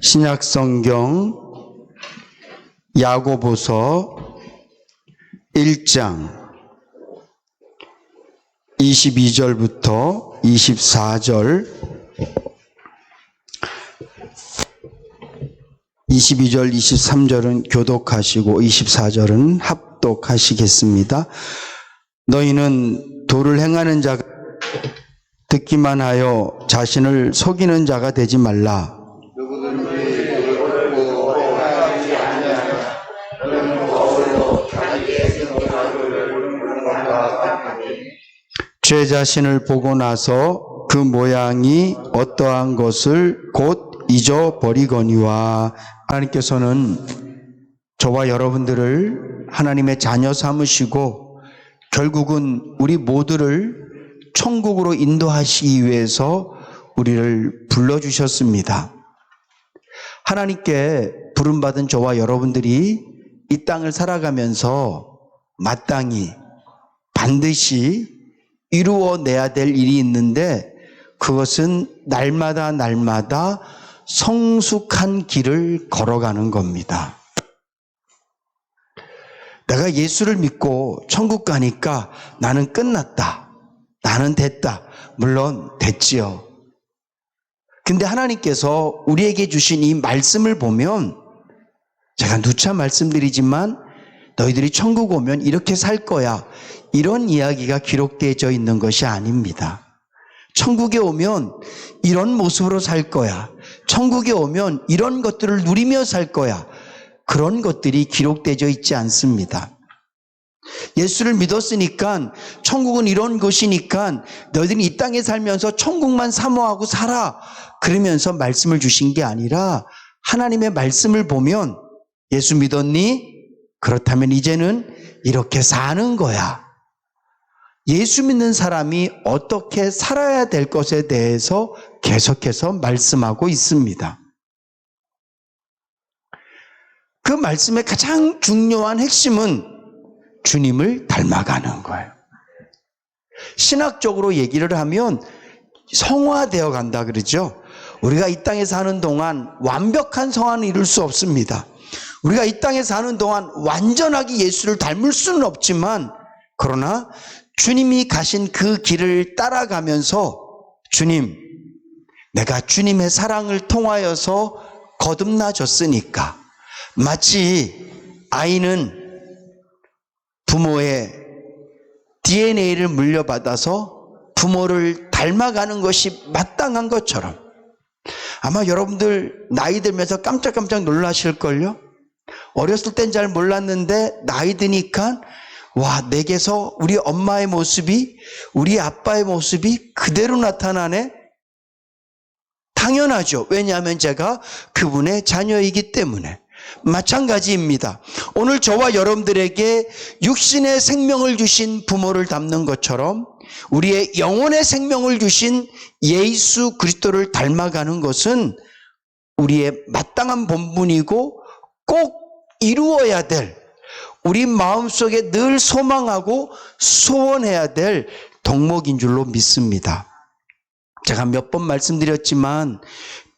신약성경 야고보서 1장 22절부터 24절 22절 23절은 교독하시고 24절은 합독하시겠습니다. 너희는 도를 행하는 자가 듣기만 하여 자신을 속이는 자가 되지 말라. 죄 자신을 보고 나서 그 모양이 어떠한 것을 곧 잊어버리거니와. 하나님께서는 저와 여러분들을 하나님의 자녀 삼으시고 결국은 우리 모두를 천국으로 인도하시기 위해서 우리를 불러주셨습니다. 하나님께 부름받은 저와 여러분들이 이 땅을 살아가면서 마땅히 반드시 이루어내야 될 일이 있는데, 그것은 날마다 성숙한 길을 걸어가는 겁니다. 내가 예수를 믿고 천국 가니까 나는 끝났다, 나는 됐다. 물론 됐지요. 근데 하나님께서 우리에게 주신 이 말씀을 보면, 제가 누차 말씀드리지만 너희들이 천국 오면 이렇게 살 거야, 이런 이야기가 기록되어져 있는 것이 아닙니다. 천국에 오면 이런 모습으로 살 거야, 천국에 오면 이런 것들을 누리며 살 거야, 그런 것들이 기록되어져 있지 않습니다. 예수를 믿었으니까 천국은 이런 것이니까 너희들이 이 땅에 살면서 천국만 사모하고 살아, 그러면서 말씀을 주신 게 아니라, 하나님의 말씀을 보면 예수 믿었니? 그렇다면 이제는 이렇게 사는 거야. 예수 믿는 사람이 어떻게 살아야 될 것에 대해서 계속해서 말씀하고 있습니다. 그 말씀의 가장 중요한 핵심은 주님을 닮아가는 거예요. 신학적으로 얘기를 하면 성화되어 간다 그러죠. 우리가 이 땅에 사는 동안 완벽한 성화는 이룰 수 없습니다. 우리가 이 땅에 사는 동안 완전하게 예수를 닮을 수는 없지만, 그러나 주님이 가신 그 길을 따라가면서, 주님, 내가 주님의 사랑을 통하여서 거듭나졌으니까, 마치 아이는 부모의 DNA를 물려받아서 부모를 닮아가는 것이 마땅한 것처럼, 아마 여러분들 나이 들면서 깜짝깜짝 놀라실걸요? 어렸을 땐 잘 몰랐는데 나이 드니까 와, 내게서 우리 엄마의 모습이, 우리 아빠의 모습이 그대로 나타나네? 당연하죠. 왜냐하면 제가 그분의 자녀이기 때문에. 마찬가지입니다. 오늘 저와 여러분들에게 육신의 생명을 주신 부모를 닮는 것처럼 우리의 영혼의 생명을 주신 예수 그리스도를 닮아가는 것은 우리의 마땅한 본분이고 꼭 이루어야 될, 우리 마음속에 늘 소망하고 소원해야 될 덕목인 줄로 믿습니다. 제가 몇 번 말씀드렸지만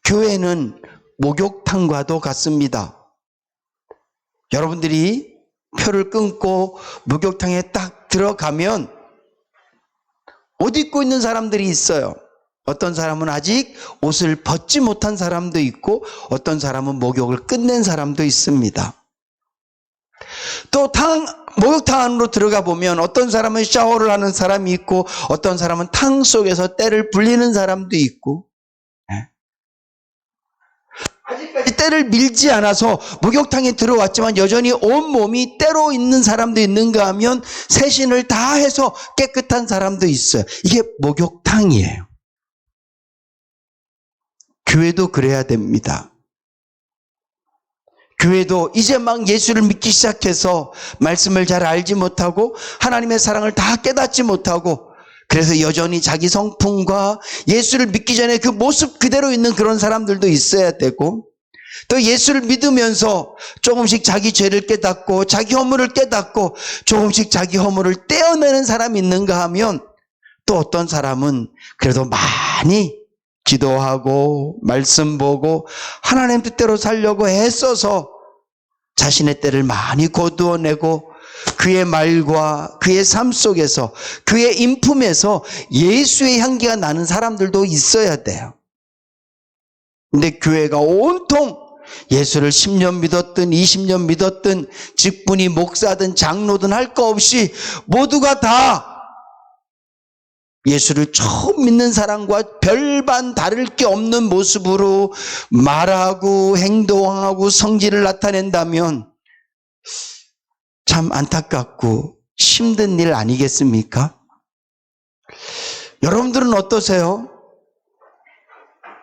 교회는 목욕탕과도 같습니다. 여러분들이 표를 끊고 목욕탕에 딱 들어가면 옷 입고 있는 사람들이 있어요. 어떤 사람은 아직 옷을 벗지 못한 사람도 있고, 어떤 사람은 목욕을 끝낸 사람도 있습니다. 또 목욕탕 안으로 들어가 보면 어떤 사람은 샤워를 하는 사람이 있고, 어떤 사람은 탕 속에서 때를 불리는 사람도 있고, 아직까지 때를 밀지 않아서 목욕탕에 들어왔지만 여전히 온몸이 때로 있는 사람도 있는가 하면 세신을 다 해서 깨끗한 사람도 있어요. 이게 목욕탕이에요. 교회도 그래야 됩니다. 교회도 이제 막 예수를 믿기 시작해서 말씀을 잘 알지 못하고 하나님의 사랑을 다 깨닫지 못하고, 그래서 여전히 자기 성품과 예수를 믿기 전에 그 모습 그대로 있는 그런 사람들도 있어야 되고, 또 예수를 믿으면서 조금씩 자기 죄를 깨닫고 자기 허물을 깨닫고 조금씩 자기 허물을 떼어내는 사람이 있는가 하면, 또 어떤 사람은 그래도 많이 기도하고 말씀 보고 하나님 뜻대로 살려고 애써서 자신의 때를 많이 거두어내고 그의 말과 그의 삶 속에서 그의 인품에서 예수의 향기가 나는 사람들도 있어야 돼요. 근데 교회가 온통 예수를 10년 믿었든 20년 믿었든 직분이 목사든 장로든 할 거 없이 모두가 다 예수를 처음 믿는 사람과 별반 다를 게 없는 모습으로 말하고 행동하고 성질을 나타낸다면 참 안타깝고 힘든 일 아니겠습니까? 여러분들은 어떠세요?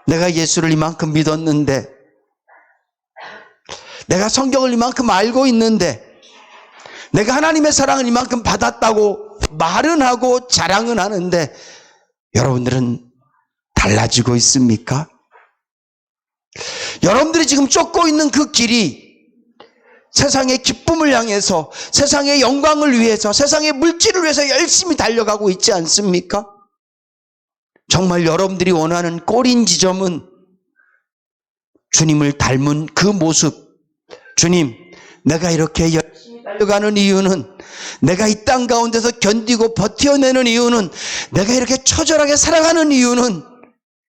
내가 예수를 이만큼 믿었는데, 내가 성경을 이만큼 알고 있는데, 내가 하나님의 사랑을 이만큼 받았다고 말은 하고 자랑은 하는데 여러분들은 달라지고 있습니까? 여러분들이 지금 쫓고 있는 그 길이 세상의 기쁨을 향해서, 세상의 영광을 위해서, 세상의 물질을 위해서 열심히 달려가고 있지 않습니까? 정말 여러분들이 원하는 꼬린 지점은 주님을 닮은 그 모습. 주님, 내가 이렇게 열심히 달려가는 이유는, 내가 이 땅 가운데서 견디고 버텨내는 이유는, 내가 이렇게 처절하게 살아가는 이유는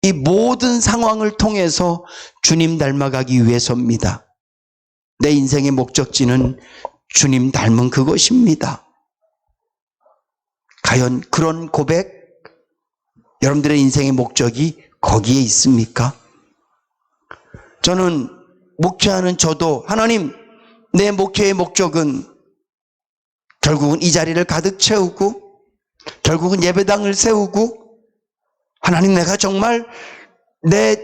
이 모든 상황을 통해서 주님 닮아가기 위해서입니다. 내 인생의 목적지는 주님 닮은 그것입니다. 과연 그런 고백, 여러분들의 인생의 목적이 거기에 있습니까? 저는 목회하는 저도 하나님, 내 목회의 목적은 결국은 이 자리를 가득 채우고 결국은 예배당을 세우고, 하나님, 내가 정말 내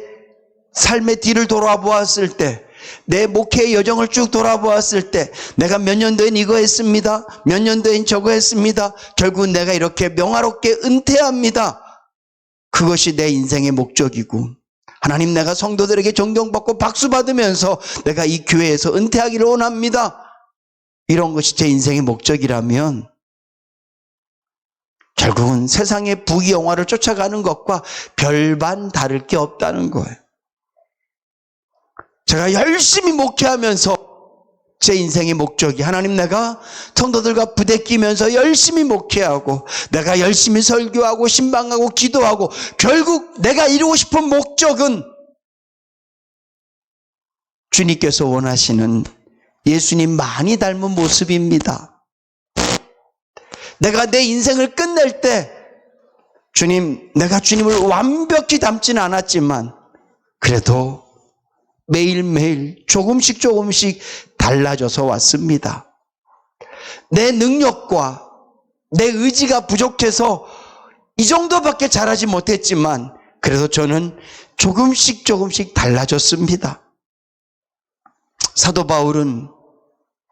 삶의 뒤를 돌아보았을 때, 내 목회의 여정을 쭉 돌아보았을 때 내가 몇 년도엔 이거 했습니다, 몇 년도엔 저거 했습니다, 결국은 내가 이렇게 명화롭게 은퇴합니다. 그것이 내 인생의 목적이고, 하나님, 내가 성도들에게 존경받고 박수받으면서 내가 이 교회에서 은퇴하기를 원합니다. 이런 것이 제 인생의 목적이라면 결국은 세상의 부귀영화를 쫓아가는 것과 별반 다를 게 없다는 거예요. 제가 열심히 목회하면서 제 인생의 목적이, 하나님, 내가 성도들과 부대끼면서 열심히 목회하고 내가 열심히 설교하고 신방하고 기도하고 결국 내가 이루고 싶은 목적은 주님께서 원하시는 예수님 많이 닮은 모습입니다. 내가 내 인생을 끝낼 때 주님, 내가 주님을 완벽히 닮지는 않았지만 그래도 매일매일 조금씩 달라져서 왔습니다. 내 능력과 내 의지가 부족해서 이 정도밖에 잘하지 못했지만 그래도 저는 조금씩 달라졌습니다. 사도 바울은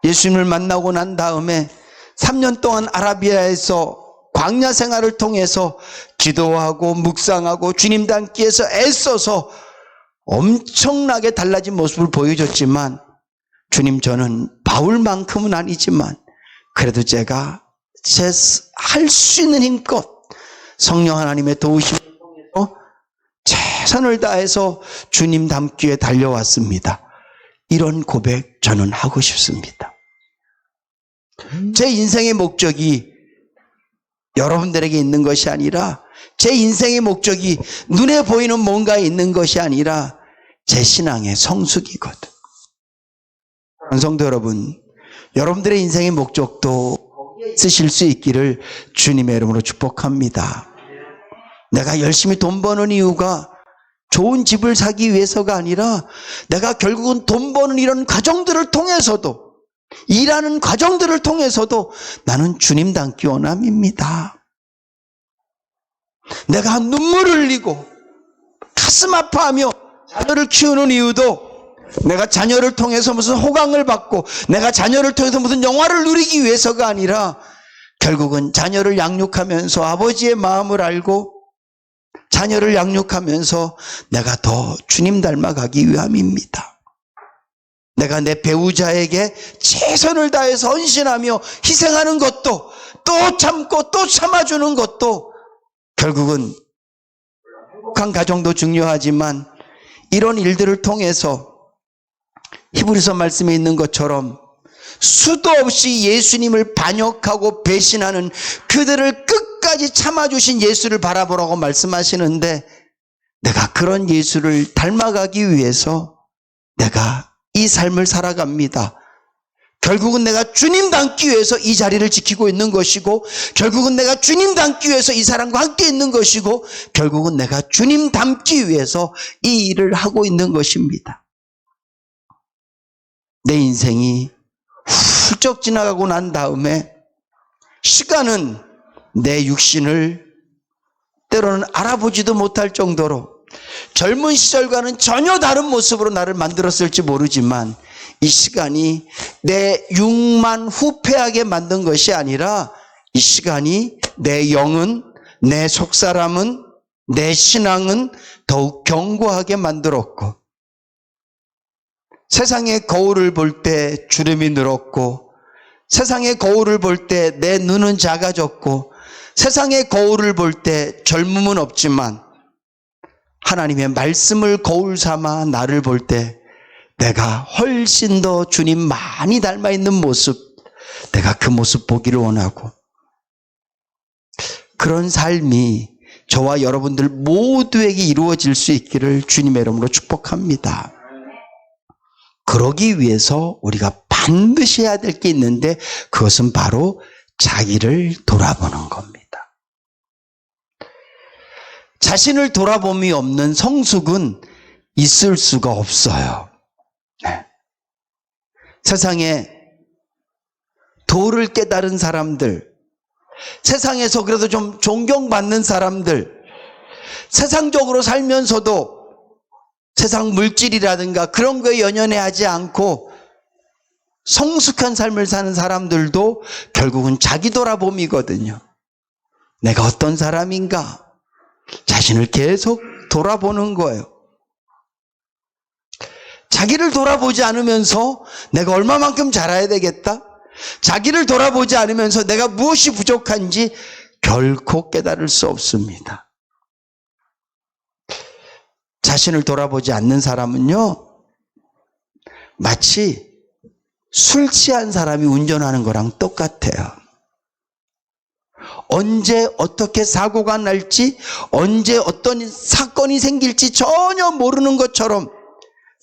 예수님을 만나고 난 다음에 3년 동안 아라비아에서 광야 생활을 통해서 기도하고 묵상하고 주님 닮기 위해서 애써서 엄청나게 달라진 모습을 보여줬지만, 주님, 저는 바울만큼은 아니지만 그래도 제가 제 할 수 있는 힘껏 성령 하나님의 도우심을 통해서 최선을 다해서 주님 닮기 위해 달려왔습니다. 이런 고백 저는 하고 싶습니다. 제 인생의 목적이 여러분들에게 있는 것이 아니라, 제 인생의 목적이 눈에 보이는 뭔가에 있는 것이 아니라 제 신앙의 성숙이거든. 성도 여러분, 여러분들의 인생의 목적도 거기에 있으실 수 있기를 주님의 이름으로 축복합니다. 내가 열심히 돈 버는 이유가 좋은 집을 사기 위해서가 아니라, 내가 결국은 돈 버는 이런 과정들을 통해서도, 일하는 과정들을 통해서도 나는 주님 닮기 원함입니다. 내가 눈물을 흘리고 가슴 아파하며 자녀를 키우는 이유도 내가 자녀를 통해서 무슨 호강을 받고 내가 자녀를 통해서 무슨 영화를 누리기 위해서가 아니라, 결국은 자녀를 양육하면서 아버지의 마음을 알고 자녀를 양육하면서 내가 더 주님 닮아가기 위함입니다. 내가 내 배우자에게 최선을 다해서 헌신하며 희생하는 것도, 또 참고 또 참아주는 것도 결국은 행복한 가정도 중요하지만 이런 일들을 통해서 히브리서 말씀에 있는 것처럼 수도 없이 예수님을 반역하고 배신하는 그들을 끝까지 참아주신 예수를 바라보라고 말씀하시는데, 내가 그런 예수를 닮아가기 위해서 내가 이 삶을 살아갑니다. 결국은 내가 주님 닮기 위해서 이 자리를 지키고 있는 것이고, 결국은 내가 주님 닮기 위해서 이 사람과 함께 있는 것이고, 결국은 내가 주님 닮기 위해서 이 일을 하고 있는 것입니다. 내 인생이 훌쩍 지나가고 난 다음에 시간은 내 육신을 때로는 알아보지도 못할 정도로 젊은 시절과는 전혀 다른 모습으로 나를 만들었을지 모르지만, 이 시간이 내 육만 후패하게 만든 것이 아니라 이 시간이 내 영은, 내 속사람은, 내 신앙은 더욱 견고하게 만들었고, 세상의 거울을 볼 때 주름이 늘었고, 세상의 거울을 볼 때 내 눈은 작아졌고, 세상의 거울을 볼 때 젊음은 없지만 하나님의 말씀을 거울 삼아 나를 볼 때 내가 훨씬 더 주님 많이 닮아 있는 모습, 내가 그 모습 보기를 원하고, 그런 삶이 저와 여러분들 모두에게 이루어질 수 있기를 주님의 이름으로 축복합니다. 그러기 위해서 우리가 반드시 해야 될 게 있는데, 그것은 바로 자기를 돌아보는 겁니다. 자신을 돌아봄이 없는 성숙은 있을 수가 없어요. 네. 세상에 도를 깨달은 사람들, 세상에서 그래도 좀 존경받는 사람들, 세상적으로 살면서도 세상 물질이라든가 그런 거에 연연해하지 않고 성숙한 삶을 사는 사람들도 결국은 자기 돌아봄이거든요. 내가 어떤 사람인가? 자신을 계속 돌아보는 거예요. 자기를 돌아보지 않으면서 내가 얼마만큼 잘해야 되겠다? 자기를 돌아보지 않으면서 내가 무엇이 부족한지 결코 깨달을 수 없습니다. 자신을 돌아보지 않는 사람은요, 마치 술 취한 사람이 운전하는 거랑 똑같아요. 언제 어떻게 사고가 날지, 언제 어떤 사건이 생길지 전혀 모르는 것처럼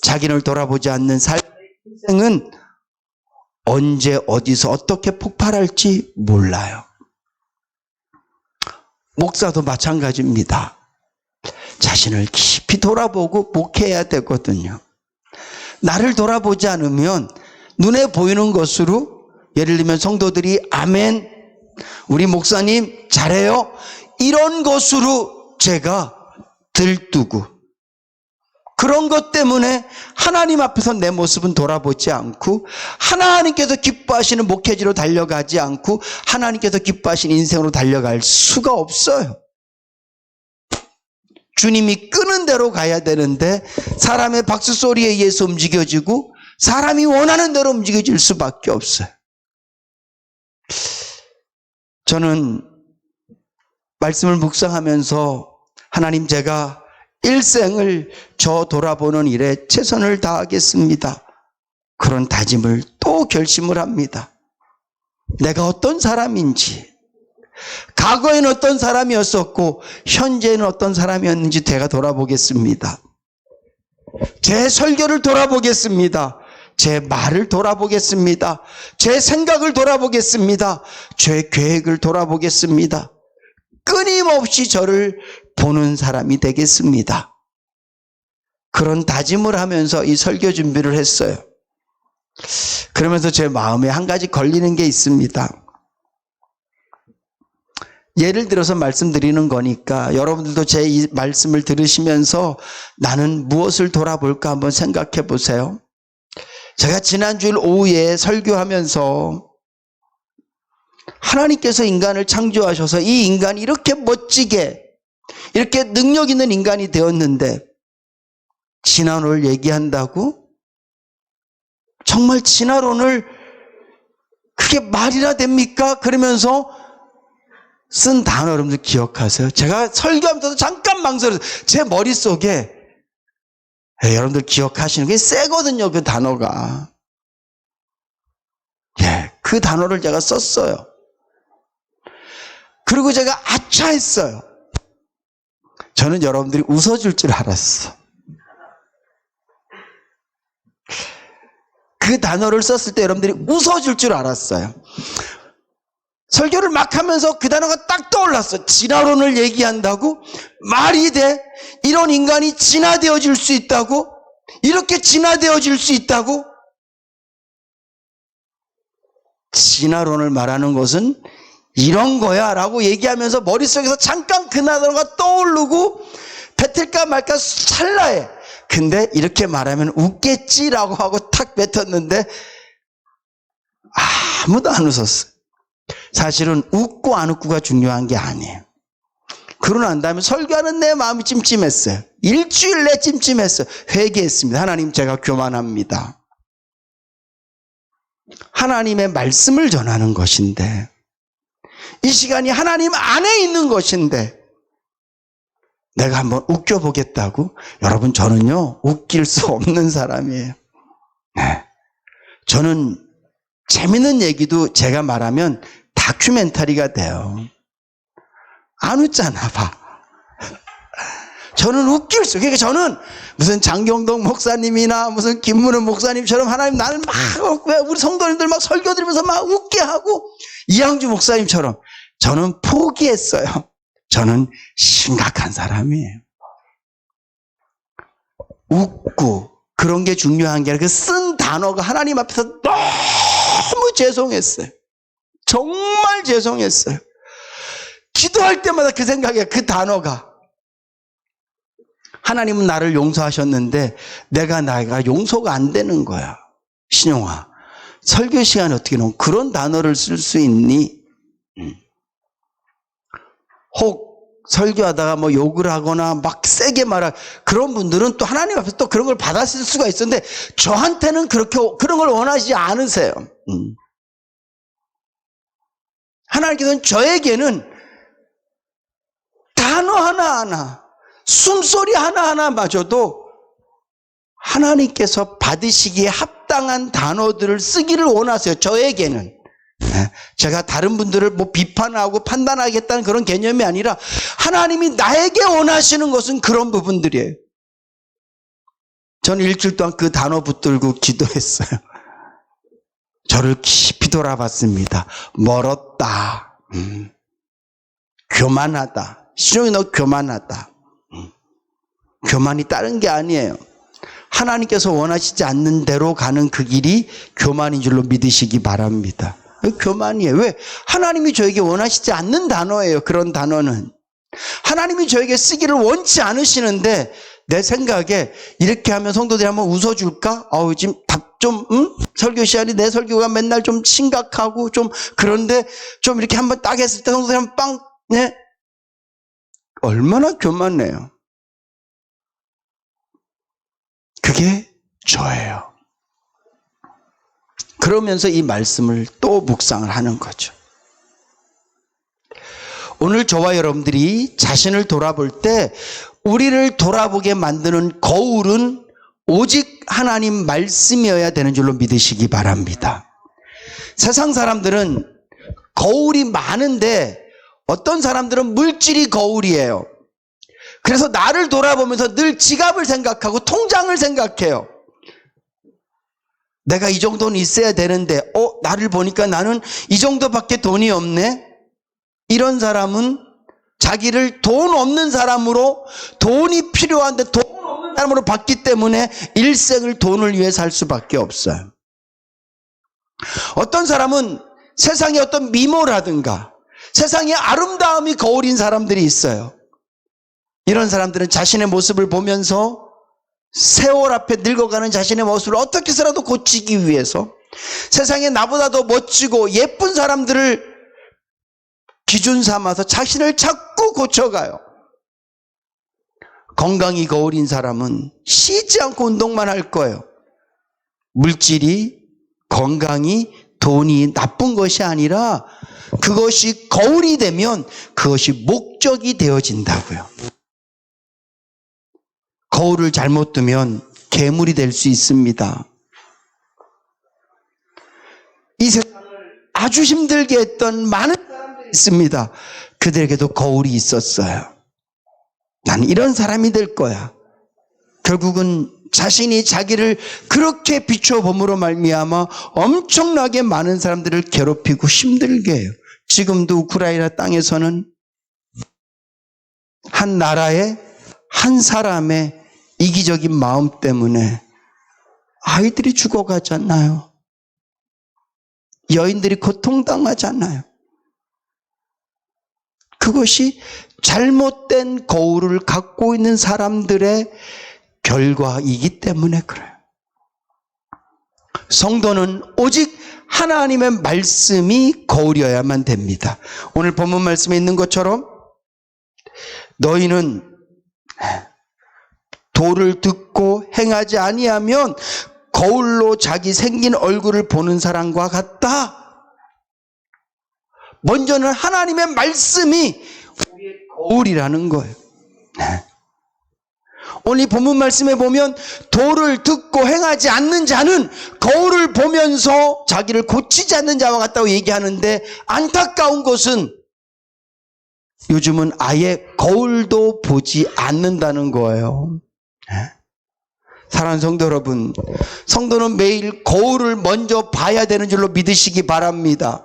자기를 돌아보지 않는 삶의 인생은 언제 어디서 어떻게 폭발할지 몰라요. 목사도 마찬가지입니다. 자신을 깊이 돌아보고 목회해야 되거든요. 나를 돌아보지 않으면 눈에 보이는 것으로, 예를 들면 성도들이 아멘, 우리 목사님 잘해요, 이런 것으로 제가 들뜨고, 그런 것 때문에 하나님 앞에서 내 모습은 돌아보지 않고, 하나님께서 기뻐하시는 목회지로 달려가지 않고, 하나님께서 기뻐하시는 인생으로 달려갈 수가 없어요. 주님이 끄는 대로 가야 되는데 사람의 박수 소리에 의해서 움직여지고 사람이 원하는 대로 움직여질 수밖에 없어요. 저는 말씀을 묵상하면서 하나님, 제가 일생을 저 돌아보는 일에 최선을 다하겠습니다, 그런 다짐을 또 결심을 합니다. 내가 어떤 사람인지, 과거에는 어떤 사람이었었고 현재는 어떤 사람이었는지 제가 돌아보겠습니다. 제 설교를 돌아보겠습니다. 제 말을 돌아보겠습니다. 제 생각을 돌아보겠습니다. 제 계획을 돌아보겠습니다. 끊임없이 저를 보는 사람이 되겠습니다. 그런 다짐을 하면서 이 설교 준비를 했어요. 그러면서 제 마음에 한 가지 걸리는 게 있습니다. 예를 들어서 말씀드리는 거니까 여러분들도 제 이 말씀을 들으시면서 나는 무엇을 돌아볼까 한번 생각해 보세요. 제가 지난주일 오후에 설교하면서 하나님께서 인간을 창조하셔서 이 인간이 이렇게 멋지게, 이렇게 능력 있는 인간이 되었는데 진화론을 얘기한다고? 정말 진화론을 그게 말이나 됩니까? 그러면서 쓴 단어 여러분들 기억하세요? 제가 설교하면서도 잠깐 망설여서 제 머릿속에 여러분들 기억하시는 게 세거든요, 그 단어가. 그 단어를 제가 썼어요. 그리고 제가 아차 했어요. 저는 여러분들이 웃어줄 줄 알았어. 그 단어를 썼을 때 여러분들이 웃어줄 줄 알았어요. 설교를 막 하면서 그 단어가 딱 떠올랐어. 진화론을 얘기한다고? 말이 돼? 이런 인간이 진화되어질 수 있다고? 이렇게 진화되어질 수 있다고? 진화론을 말하는 것은 이런 거야 라고 얘기하면서 머릿속에서 잠깐 그 단어가 떠오르고 뱉을까 말까 찰나에, 근데 이렇게 말하면 웃겠지라고 하고 탁 뱉었는데 아무도 안 웃었어요. 사실은 웃고 안 웃고가 중요한 게 아니에요. 그러고 난 다음에 설교하는 내 마음이 찜찜했어요. 일주일 내 찜찜했어요. 회개했습니다. 하나님, 제가 교만합니다. 하나님의 말씀을 전하는 것인데, 이 시간이 하나님 안에 있는 것인데 내가 한번 웃겨보겠다고? 여러분, 저는요 웃길 수 없는 사람이에요. 저는 재밌는 얘기도 제가 말하면 다큐멘터리가 돼요. 안 웃잖아 봐. 저는 웃길 수, 그러니까 저는 무슨 장경동 목사님이나 무슨 김문은 목사님처럼 하나님 나는 막 우리 성도님들 막 설교 드리면서 막 웃게 하고, 이양주 목사님처럼 저는 포기했어요. 저는 심각한 사람이에요. 웃고 그런 게 중요한 게 아니라 그 쓴 단어가 하나님 앞에서 너무 죄송했어요. 정말 죄송했어요. 기도할 때마다 그 생각이야. 그 단어가, 하나님은 나를 용서하셨는데 내가 용서가 안 되는 거야. 신용아, 설교 시간에 어떻게 넌 그런 단어를 쓸 수 있니? 혹 설교하다가 뭐 욕을 하거나 막 세게 말할 그런 분들은 또 하나님 앞에서 또 그런 걸 받아쓸 수가 있었는데 저한테는 그런 걸 원하지 않으세요. 하나님께서는 저에게는 단어 하나하나, 숨소리 하나하나마저도 하나님께서 받으시기에 합당한 단어들을 쓰기를 원하세요. 저에게는. 제가 다른 분들을 뭐 비판하고 판단하겠다는 그런 개념이 아니라 하나님이 나에게 원하시는 것은 그런 부분들이에요. 저는 일주일 동안 그 단어 붙들고 기도했어요. 저를 깊이 돌아봤습니다. 멀었다. 교만하다. 신용이 너 교만하다. 교만이 다른 게 아니에요. 하나님께서 원하시지 않는 대로 가는 그 길이 교만인 줄로 믿으시기 바랍니다. 교만이에요. 왜? 하나님이 저에게 원하시지 않는 단어예요. 그런 단어는 하나님이 저에게 쓰기를 원치 않으시는데, 내 생각에 이렇게 하면 성도들이 한번 웃어줄까? 지금 설교 시간이 내 설교가 맨날 좀 심각하고 좀 그런데 좀 이렇게 한번 딱 했을 때 성도들이 한번 빵, 네? 얼마나 교만해요. 그게 저예요. 그러면서 이 말씀을 또 묵상을 하는 거죠. 오늘 저와 여러분들이 자신을 돌아볼 때 우리를 돌아보게 만드는 거울은 오직 하나님 말씀이어야 되는 줄로 믿으시기 바랍니다. 세상 사람들은 거울이 많은데 어떤 사람들은 물질이 거울이에요. 그래서 나를 돌아보면서 늘 지갑을 생각하고 통장을 생각해요. 내가 이 정도는 있어야 되는데 나를 보니까 나는 이 정도밖에 돈이 없네. 이런 사람은 자기를 돈 없는 사람으로, 돈이 필요한데 돈 없는 사람으로 봤기 때문에 일생을 돈을 위해 살 수밖에 없어요. 어떤 사람은 세상의 어떤 미모라든가 세상의 아름다움이 거울인 사람들이 있어요. 이런 사람들은 자신의 모습을 보면서 세월 앞에 늙어가는 자신의 모습을 어떻게 해서라도 고치기 위해서 세상에 나보다 더 멋지고 예쁜 사람들을 기준 삼아서 자신을 자꾸 고쳐가요. 건강이 거울인 사람은 쉬지 않고 운동만 할 거예요. 물질이, 건강이, 돈이 나쁜 것이 아니라 그것이 거울이 되면 그것이 목적이 되어진다고요. 거울을 잘못 두면 괴물이 될 수 있습니다. 이 세상을 아주 힘들게 했던 많은 사람들이 있습니다. 그들에게도 거울이 있었어요. 나는 이런 사람이 될 거야. 결국은 자신이 자기를 그렇게 비춰봄으로 말미암아 엄청나게 많은 사람들을 괴롭히고 힘들게 해요. 지금도 우크라이나 땅에서는 한 나라의 한 사람의 이기적인 마음 때문에 아이들이 죽어가잖아요. 여인들이 고통당하잖아요. 그것이 잘못된 거울을 갖고 있는 사람들의 결과이기 때문에 그래요. 성도는 오직 하나님의 말씀이 거울이어야만 됩니다. 오늘 본문 말씀에 있는 것처럼 너희는 도를 듣고 행하지 아니하면 거울로 자기 생긴 얼굴을 보는 사람과 같다. 먼저는 하나님의 말씀이 우리의 거울이라는 거예요. 오늘 이 본문 말씀에 보면 도를 듣고 행하지 않는 자는 거울을 보면서 자기를 고치지 않는 자와 같다고 얘기하는데, 안타까운 것은 요즘은 아예 거울도 보지 않는다는 거예요. 사랑하는 성도 여러분, 성도는 매일 거울을 먼저 봐야 되는 줄로 믿으시기 바랍니다.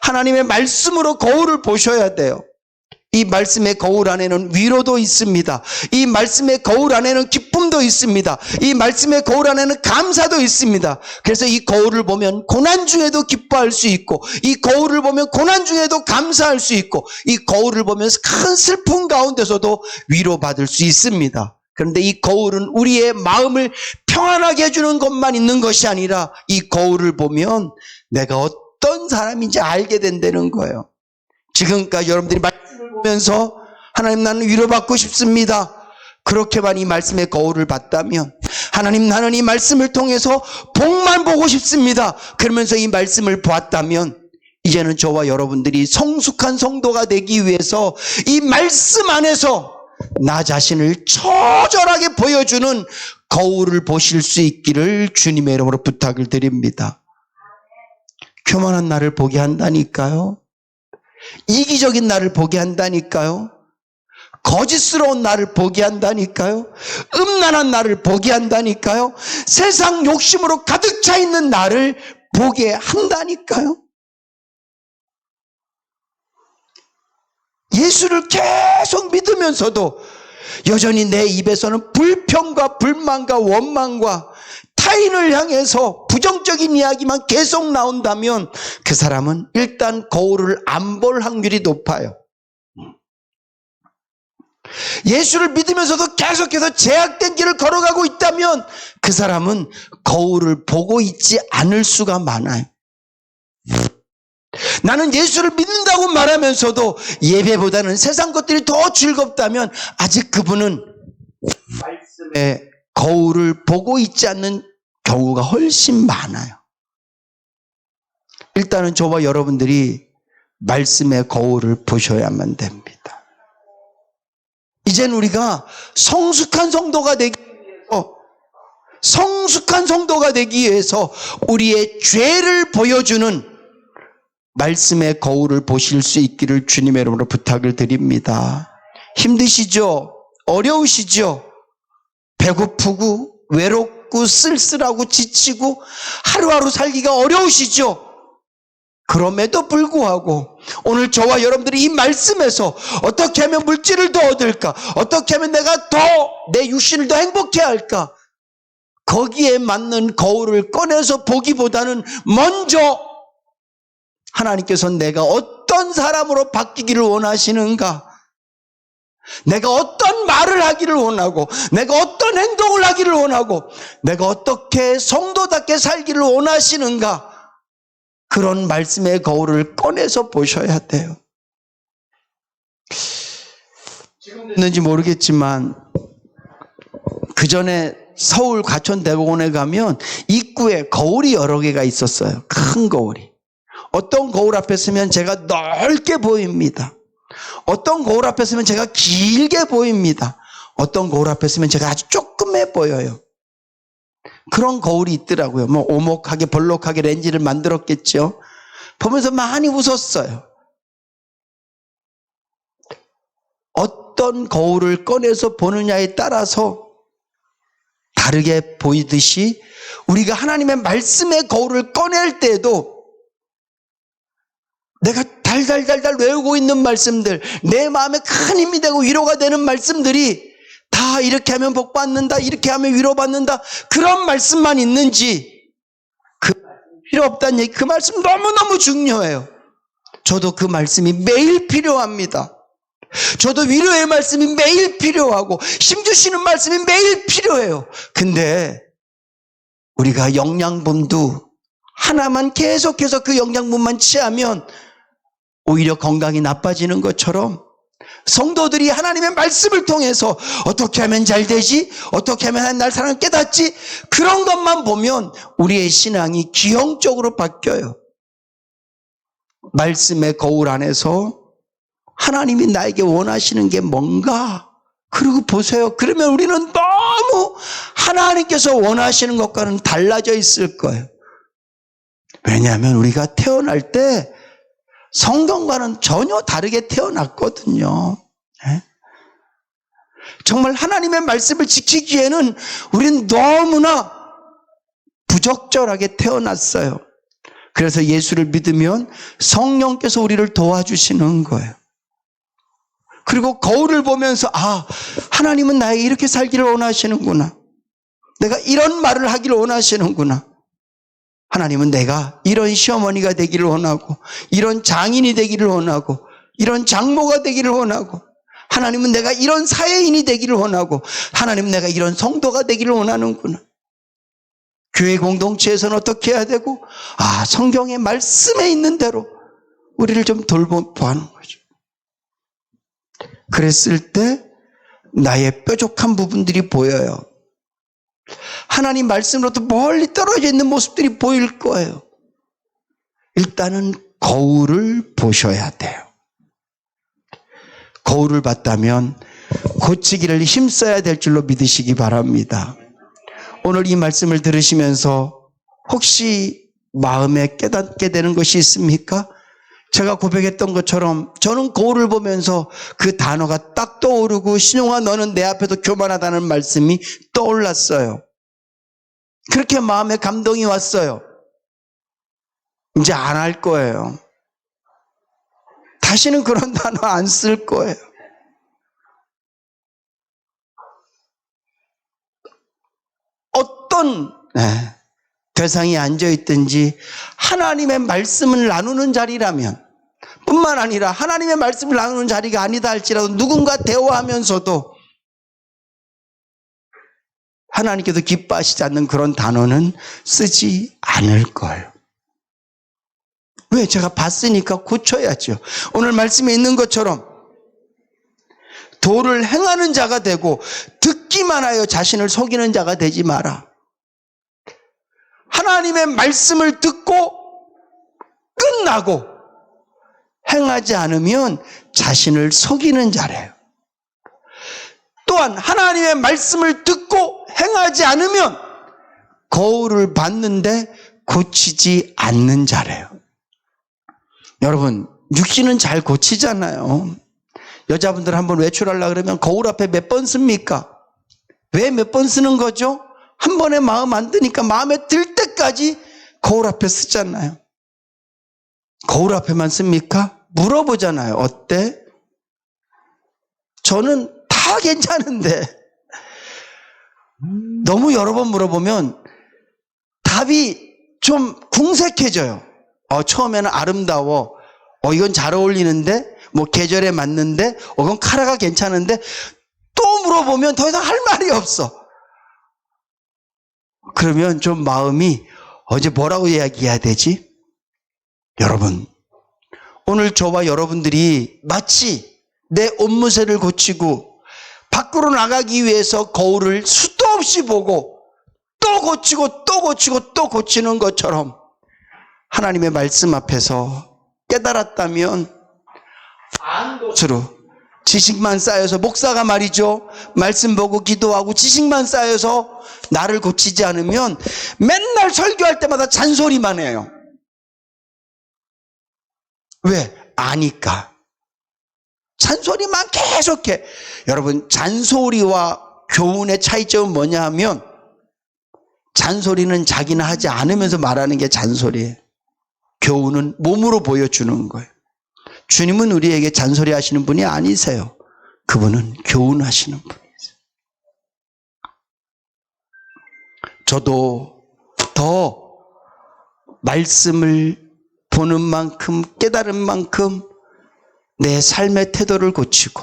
하나님의 말씀으로 거울을 보셔야 돼요. 이 말씀의 거울 안에는 위로도 있습니다. 이 말씀의 거울 안에는 기쁨도 있습니다. 이 말씀의 거울 안에는 감사도 있습니다. 그래서 이 거울을 보면 고난 중에도 기뻐할 수 있고, 이 거울을 보면 고난 중에도 감사할 수 있고, 이 거울을 보면서 큰 슬픔 가운데서도 위로받을 수 있습니다. 그런데 이 거울은 우리의 마음을 평안하게 해주는 것만 있는 것이 아니라, 이 거울을 보면 내가 어떤 사람인지 알게 된다는 거예요. 지금까지 여러분들이 말씀을 보면서 하나님, 나는 위로받고 싶습니다, 그렇게만 이 말씀의 거울을 봤다면, 하나님, 나는 이 말씀을 통해서 복만 보고 싶습니다, 그러면서 이 말씀을 보았다면, 이제는 저와 여러분들이 성숙한 성도가 되기 위해서 이 말씀 안에서 나 자신을 처절하게 보여주는 거울을 보실 수 있기를 주님의 이름으로 부탁을 드립니다. 교만한 나를 보게 한다니까요. 이기적인 나를 보게 한다니까요. 거짓스러운 나를 보게 한다니까요. 음란한 나를 보게 한다니까요. 세상 욕심으로 가득 차 있는 나를 보게 한다니까요. 예수를 계속 믿으면서도 여전히 내 입에서는 불평과 불만과 원망과 타인을 향해서 부정적인 이야기만 계속 나온다면 그 사람은 일단 거울을 안 볼 확률이 높아요. 예수를 믿으면서도 계속해서 제약된 길을 걸어가고 있다면 그 사람은 거울을 보고 있지 않을 수가 많아요. 나는 예수를 믿는다고 말하면서도 예배보다는 세상 것들이 더 즐겁다면 아직 그분은 말씀의 거울을 보고 있지 않는 경우가 훨씬 많아요. 일단은 저와 여러분들이 말씀의 거울을 보셔야만 됩니다. 이젠 우리가 성숙한 성도가 되기 위해서 우리의 죄를 보여주는 말씀의 거울을 보실 수 있기를 주님의 이름으로 부탁을 드립니다. 힘드시죠? 어려우시죠? 배고프고 외롭고 쓸쓸하고 지치고 하루하루 살기가 어려우시죠? 그럼에도 불구하고 오늘 저와 여러분들이 이 말씀에서 어떻게 하면 물질을 더 얻을까? 어떻게 하면 내가 더 내 육신을 더 행복해 할까? 거기에 맞는 거울을 꺼내서 보기보다는 먼저 하나님께서는 내가 어떤 사람으로 바뀌기를 원하시는가? 내가 어떤 말을 하기를 원하고, 내가 어떤 행동을 하기를 원하고, 내가 어떻게 성도답게 살기를 원하시는가? 그런 말씀의 거울을 꺼내서 보셔야 돼요. 지금 됐는지 모르겠지만 그 전에 서울 과천대공원에 가면 입구에 거울이 여러 개가 있었어요. 큰 거울이. 어떤 거울 앞에 서면 제가 넓게 보입니다. 어떤 거울 앞에 서면 제가 길게 보입니다. 어떤 거울 앞에 서면 제가 아주 조그매 보여요. 그런 거울이 있더라고요. 뭐 오목하게 볼록하게 렌즈를 만들었겠죠. 보면서 많이 웃었어요. 어떤 거울을 꺼내서 보느냐에 따라서 다르게 보이듯이 우리가 하나님의 말씀의 거울을 꺼낼 때도 내가 달달달달 외우고 있는 말씀들, 내 마음에 큰 힘이 되고 위로가 되는 말씀들이 다 이렇게 하면 복 받는다, 이렇게 하면 위로받는다, 그런 말씀만 있는지 그 말씀 필요 없다는 얘기, 그 말씀 너무너무 중요해요. 저도 그 말씀이 매일 필요합니다. 저도 위로의 말씀이 매일 필요하고 힘 주시는 말씀이 매일 필요해요. 근데 우리가 영양분도 하나만 계속해서 그 영양분만 취하면 오히려 건강이 나빠지는 것처럼 성도들이 하나님의 말씀을 통해서 어떻게 하면 잘 되지? 어떻게 하면 하나님 날 사랑을 깨닫지? 그런 것만 보면 우리의 신앙이 기형적으로 바뀌어요. 말씀의 거울 안에서 하나님이 나에게 원하시는 게 뭔가? 그리고 보세요. 그러면 우리는 너무 하나님께서 원하시는 것과는 달라져 있을 거예요. 왜냐하면 우리가 태어날 때 성경과는 전혀 다르게 태어났거든요. 정말 하나님의 말씀을 지키기에는 우리는 너무나 부적절하게 태어났어요. 그래서 예수를 믿으면 성령께서 우리를 도와주시는 거예요. 그리고 거울을 보면서 하나님은 나에게 이렇게 살기를 원하시는구나. 내가 이런 말을 하기를 원하시는구나. 하나님은 내가 이런 시어머니가 되기를 원하고, 이런 장인이 되기를 원하고, 이런 장모가 되기를 원하고, 하나님은 내가 이런 사회인이 되기를 원하고, 하나님은 내가 이런 성도가 되기를 원하는구나. 교회 공동체에서는 어떻게 해야 되고, 성경의 말씀에 있는 대로 우리를 좀 돌보는 거죠. 그랬을 때 나의 뾰족한 부분들이 보여요. 하나님 말씀으로부터 멀리 떨어져 있는 모습들이 보일 거예요. 일단은 거울을 보셔야 돼요. 거울을 봤다면 고치기를 힘써야 될 줄로 믿으시기 바랍니다. 오늘 이 말씀을 들으시면서 혹시 마음에 깨닫게 되는 것이 있습니까? 제가 고백했던 것처럼 저는 거울을 보면서 그 단어가 딱 떠오르고, 신용아 너는 내 앞에도 교만하다는 말씀이 떠올랐어요. 그렇게 마음에 감동이 왔어요. 이제 안 할 거예요. 다시는 그런 단어 안 쓸 거예요. 어떤 대상이 앉아있든지 하나님의 말씀을 나누는 자리라면, 뿐만 아니라 하나님의 말씀을 나누는 자리가 아니다 할지라도 누군가 대화하면서도 하나님께서 기뻐하시지 않는 그런 단어는 쓰지 않을 거예요. 왜? 제가 봤으니까 고쳐야죠. 오늘 말씀에 있는 것처럼 도를 행하는 자가 되고 듣기만 하여 자신을 속이는 자가 되지 마라. 하나님의 말씀을 듣고 끝나고 행하지 않으면 자신을 속이는 자래요. 또한 하나님의 말씀을 듣고 행하지 않으면 거울을 봤는데 고치지 않는 자래요. 여러분, 육신은 잘 고치잖아요. 여자분들 한번 외출하려고 그러면 거울 앞에 몇 번 씁니까? 왜 몇 번 쓰는 거죠? 한 번에 마음 안 드니까 마음에 들 때까지 거울 앞에 쓰잖아요. 거울 앞에만 씁니까? 물어보잖아요. 어때? 저는 다 괜찮은데 너무 여러 번 물어보면 답이 좀 궁색해져요. 처음에는 아름다워. 이건 잘 어울리는데, 뭐 계절에 맞는데, 이건 카라가 괜찮은데, 또 물어보면 더 이상 할 말이 없어. 그러면 좀 마음이 이제 뭐라고 이야기해야 되지? 여러분, 오늘 저와 여러분들이 마치 내 옷무새를 고치고 밖으로 나가기 위해서 거울을 수도 없이 보고 또 고치고 또 고치고 또 고치는 것처럼 하나님의 말씀 앞에서 깨달았다면 아는 것으로 지식만 쌓여서, 목사가 말이죠, 말씀 보고 기도하고 지식만 쌓여서 나를 고치지 않으면 맨날 설교할 때마다 잔소리만 해요. 왜? 아니까. 잔소리만 계속해. 여러분, 잔소리와 교훈의 차이점은 뭐냐 하면, 잔소리는 자기는 하지 않으면서 말하는 게 잔소리예요. 교훈은 몸으로 보여주는 거예요. 주님은 우리에게 잔소리 하시는 분이 아니세요. 그분은 교훈하시는 분이세요. 저도 더 말씀을 보는 만큼, 깨달은 만큼 내 삶의 태도를 고치고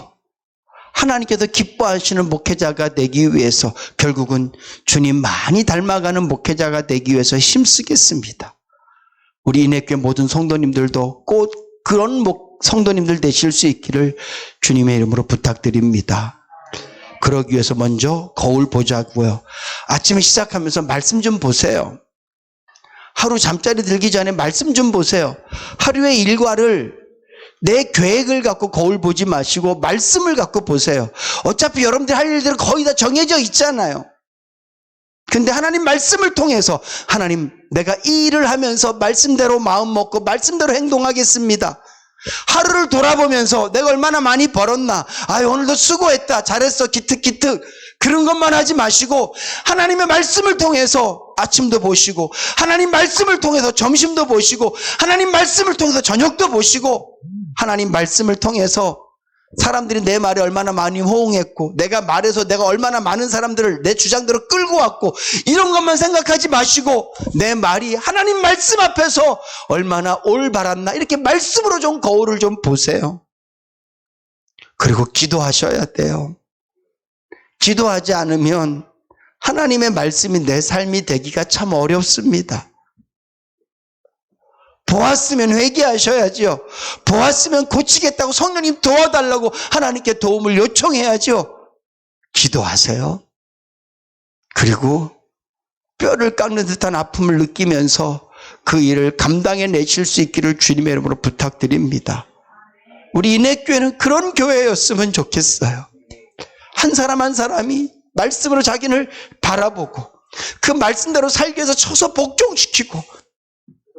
하나님께서 기뻐하시는 목회자가 되기 위해서, 결국은 주님 많이 닮아가는 목회자가 되기 위해서 힘쓰겠습니다. 우리 인해교회 모든 성도님들도 꼭 그런 성도님들 되실 수 있기를 주님의 이름으로 부탁드립니다. 그러기 위해서 먼저 거울 보자고요. 아침에 시작하면서 말씀 좀 보세요. 하루 잠자리 들기 전에 말씀 좀 보세요. 하루의 일과를, 내 계획을 갖고 거울 보지 마시고 말씀을 갖고 보세요. 어차피 여러분들 할 일들은 거의 다 정해져 있잖아요. 근데 하나님 말씀을 통해서, 하나님, 내가 이 일을 하면서 말씀대로 마음 먹고 말씀대로 행동하겠습니다. 하루를 돌아보면서 내가 얼마나 많이 벌었나, 아유 오늘도 수고했다, 잘했어, 기특기특, 그런 것만 하지 마시고 하나님의 말씀을 통해서 아침도 보시고, 하나님 말씀을 통해서 점심도 보시고, 하나님 말씀을 통해서 저녁도 보시고, 하나님 말씀을 통해서 사람들이 내 말에 얼마나 많이 호응했고, 내가 말해서 내가 얼마나 많은 사람들을 내 주장대로 끌고 왔고, 이런 것만 생각하지 마시고 내 말이 하나님 말씀 앞에서 얼마나 올바랐나, 이렇게 말씀으로 좀 거울을 좀 보세요. 그리고 기도하셔야 돼요. 기도하지 않으면 하나님의 말씀이 내 삶이 되기가 참 어렵습니다. 보았으면 회개하셔야죠. 보았으면 고치겠다고 성령님 도와달라고 하나님께 도움을 요청해야죠. 기도하세요. 그리고 뼈를 깎는 듯한 아픔을 느끼면서 그 일을 감당해내실 수 있기를 주님의 이름으로 부탁드립니다. 우리 인해교회는 그런 교회였으면 좋겠어요. 한 사람 한 사람이 말씀으로 자기를 바라보고 그 말씀대로 살기 위해서 쳐서 복종시키고,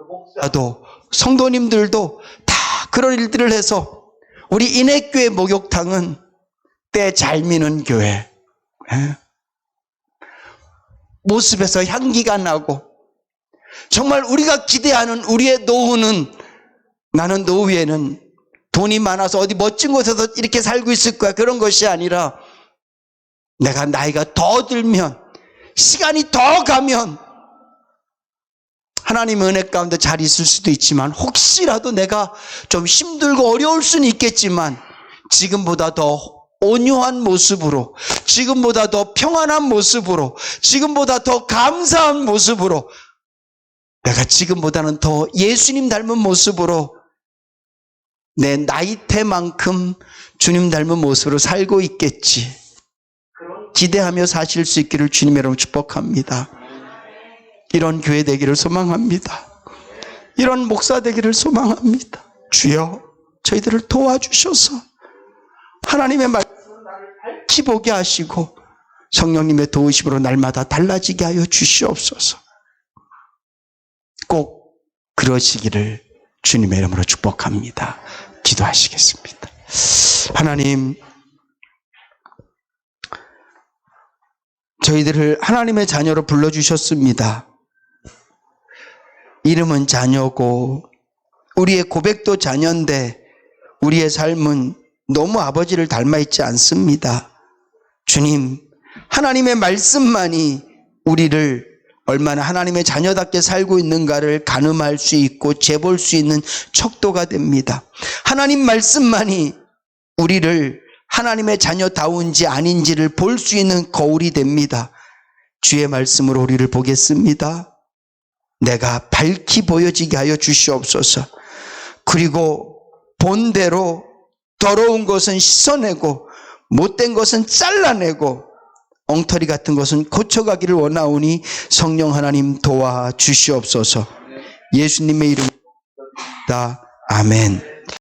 목사도 성도님들도 다 그런 일들을 해서 우리 인해교회 목욕탕은 때 잘 미는 교회, 모습에서 향기가 나고, 정말 우리가 기대하는 우리의 노후는, 나는 노후에는 돈이 많아서 어디 멋진 곳에서 이렇게 살고 있을 거야, 그런 것이 아니라 내가 나이가 더 들면, 시간이 더 가면 하나님의 은혜 가운데 잘 있을 수도 있지만, 혹시라도 내가 좀 힘들고 어려울 수는 있겠지만 지금보다 더 온유한 모습으로, 지금보다 더 평안한 모습으로, 지금보다 더 감사한 모습으로, 내가 지금보다는 더 예수님 닮은 모습으로, 내 나이테만큼 주님 닮은 모습으로 살고 있겠지, 기대하며 사실 수 있기를 주님의 이름으로 축복합니다. 이런 교회 되기를 소망합니다. 이런 목사 되기를 소망합니다. 주여, 저희들을 도와주셔서 하나님의 말씀을 나를 밝히 보게 하시고 성령님의 도우심으로 날마다 달라지게 하여 주시옵소서. 꼭 그러시기를 주님의 이름으로 축복합니다. 기도하시겠습니다. 하나님, 저희들을 하나님의 자녀로 불러주셨습니다. 이름은 자녀고 우리의 고백도 자녀인데 우리의 삶은 너무 아버지를 닮아 있지 않습니다. 주님, 하나님의 말씀만이 우리를 얼마나 하나님의 자녀답게 살고 있는가를 가늠할 수 있고 재볼 수 있는 척도가 됩니다. 하나님 말씀만이 우리를 하나님의 자녀다운지 아닌지를 볼 수 있는 거울이 됩니다. 주의 말씀으로 우리를 보겠습니다. 내가 밝히 보여지게 하여 주시옵소서. 그리고 본대로 더러운 것은 씻어내고 못된 것은 잘라내고 엉터리 같은 것은 고쳐가기를 원하오니 성령 하나님 도와주시옵소서. 예수님의 이름으로 기도드립니다. 아멘.